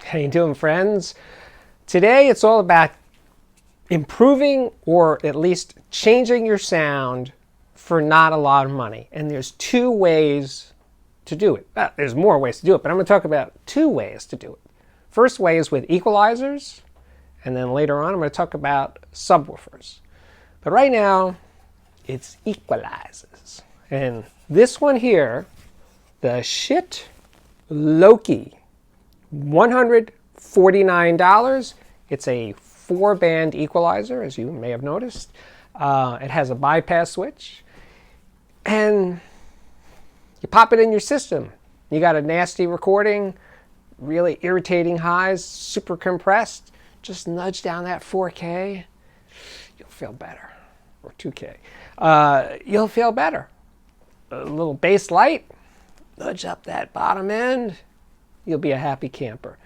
How you doing, friends? Today it's all about improving or at least changing your sound for not a lot of money. And there's two ways to do it. There's more ways to do it, but I'm going to talk about two ways to do it. First way is with equalizers, and then later on I'm going to talk about subwoofers. But right now it's equalizers. And this one here, the Schiit Loki, $149. It's a 4-band equalizer, as you may have noticed. It has a bypass switch, and you pop it in your system. You got a nasty recording, really irritating highs, super compressed. Just nudge down that 4K, you'll feel better. Or 2K, you'll feel better. A little bass light, nudge up that bottom end, you'll be a happy camper.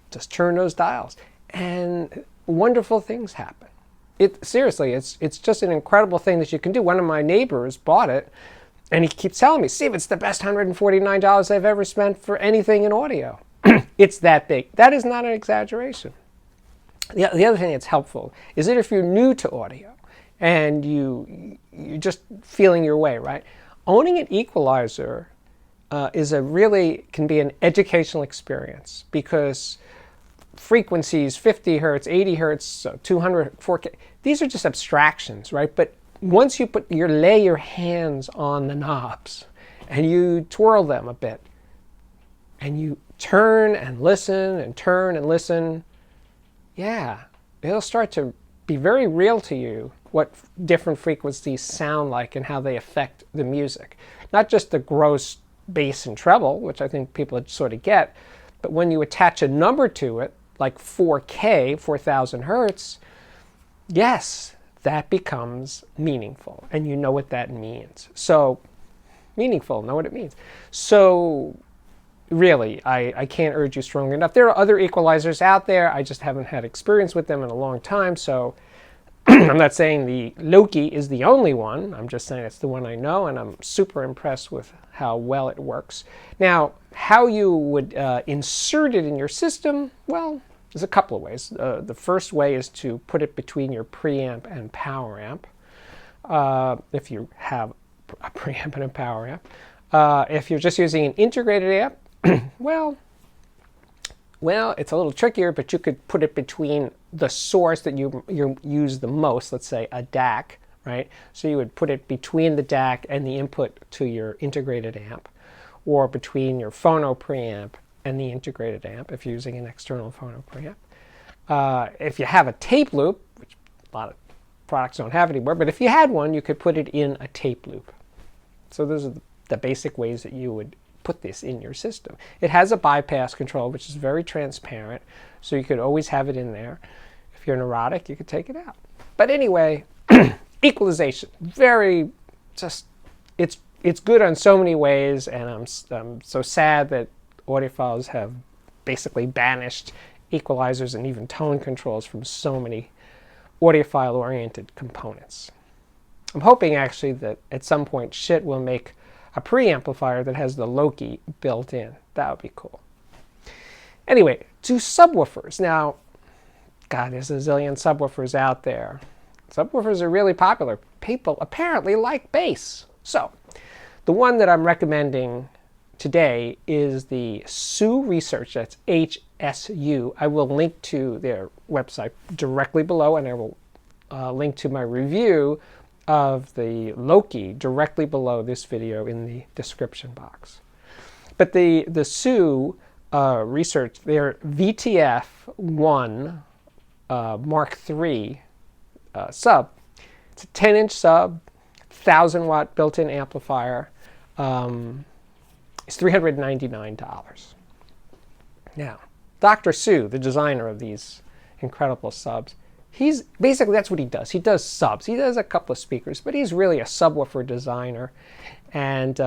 Just turn those dials, and wonderful things happen. Seriously, it's just an incredible thing that you can do. One of my neighbors bought it, and he keeps telling me, Steve, it's the best $149 I've ever spent for anything in audio. It's that big. That is not an exaggeration. The other thing that's helpful is that if you're new to audio and you're just feeling your way, right? Owning an equalizer can be an educational experience, because frequencies, 50 hertz, 80 hertz, 200, 4K, these are just abstractions, right? But once you lay your hands on the knobs and you twirl them a bit and you turn and listen, yeah, it'll start to be very real to you what different frequencies sound like and how they affect the music. Not just the gross bass and treble, which I think people sort of get, but when you attach a number to it, like 4K, 4,000 hertz, yes, that becomes meaningful, and you know what that means. So, meaningful, know what it means. So, really, I can't urge you strongly enough. There are other equalizers out there. I just haven't had experience with them in a long time, so I'm not saying the Loki is the only one. I'm just saying it's the one I know, and I'm super impressed with how well it works. Now, how you would insert it in your system, well, there's a couple of ways. The first way is to put it between your preamp and power amp, if you have a preamp and a power amp. If you're just using an integrated amp, well, it's a little trickier, but you could put it between the source that you use the most, let's say a DAC, right? So you would put it between the DAC and the input to your integrated amp, or between your phono preamp and the integrated amp if you're using an external phono preamp. If you have a tape loop, which a lot of products don't have anymore, but if you had one, you could put it in a tape loop. So those are the basic ways that you would put this in your system. It has a bypass control, which is very transparent, so you could always have it in there. If you're neurotic, you could take it out. But anyway, equalization, it's good on so many ways, and I'm so sad that audiophiles have basically banished equalizers and even tone controls from so many audiophile-oriented components. I'm hoping actually that at some point Schiit will make a preamplifier that has the Loki built in. That would be cool. Anyway, to subwoofers. Now, God, there's a zillion subwoofers out there. Subwoofers are really popular. People apparently like bass. So, the one that I'm recommending today is the SU Research. That's HSU. I will link to their website directly below, and I will link to my review of the Loki directly below this video in the description box. But the SU Research, their VTF-1 Mark III sub. It's a 10-inch sub, 1,000-watt built-in amplifier. It's $399. Now, Dr. Sue, the designer of these incredible subs, that's what he does. He does subs. He does a couple of speakers, but he's really a subwoofer designer. And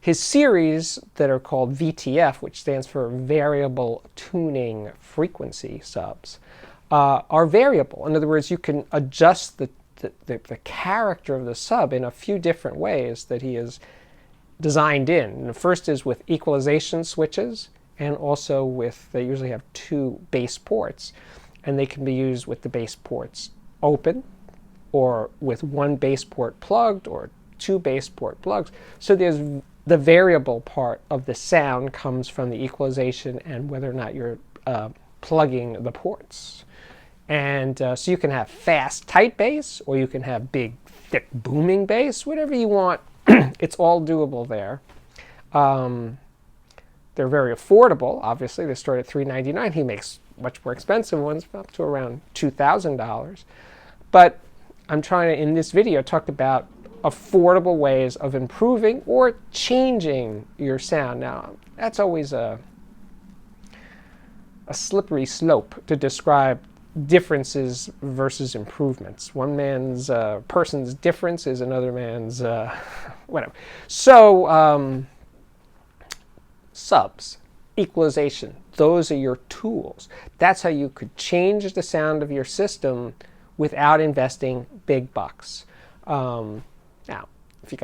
his series that are called VTF, which stands for Variable Tuning Frequency subs, are variable. In other words, you can adjust the character of the sub in a few different ways that he has designed in. And the first is with equalization switches, and also with, they usually have 2 bass ports, and they can be used with the bass ports open, or with 1 bass port plugged, or 2 bass port plugs. So there's the variable part of the sound comes from the equalization and whether or not you're plugging the ports. And so you can have fast, tight bass, or you can have big, thick, booming bass, whatever you want. It's all doable there. They're very affordable, obviously. They start at $399. He makes much more expensive ones, up to around $2,000. But I'm trying to, in this video, talk about affordable ways of improving or changing your sound. Now, that's always a slippery slope to describe differences versus improvements. One man's person's difference is another man's whatever. So subs, equalization, those are your tools. That's how you could change the sound of your system without investing big bucks. Now, if you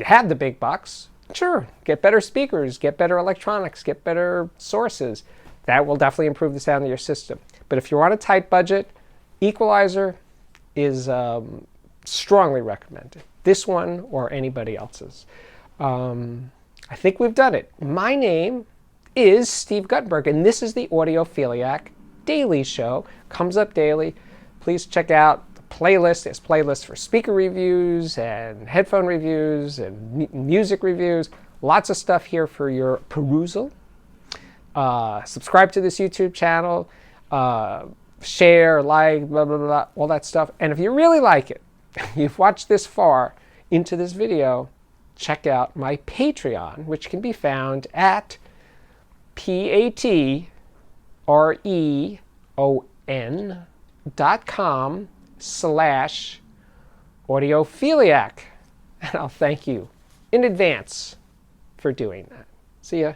had the big bucks, sure, get better speakers, get better electronics, get better sources. That will definitely improve the sound of your system. But if you're on a tight budget, equalizer is strongly recommended. This one or anybody else's. I think we've done it. My name is Steve Guttenberg, and this is the Audiophiliac Daily Show. Comes up daily. Please check out the playlist. There's playlists for speaker reviews and headphone reviews and music reviews. Lots of stuff here for your perusal. Subscribe to this YouTube channel. Share, like, blah, blah, blah, all that stuff. And if you really like it, you've watched this far into this video, check out my Patreon, which can be found at patreon.com/audiophiliac. And I'll thank you in advance for doing that. See ya.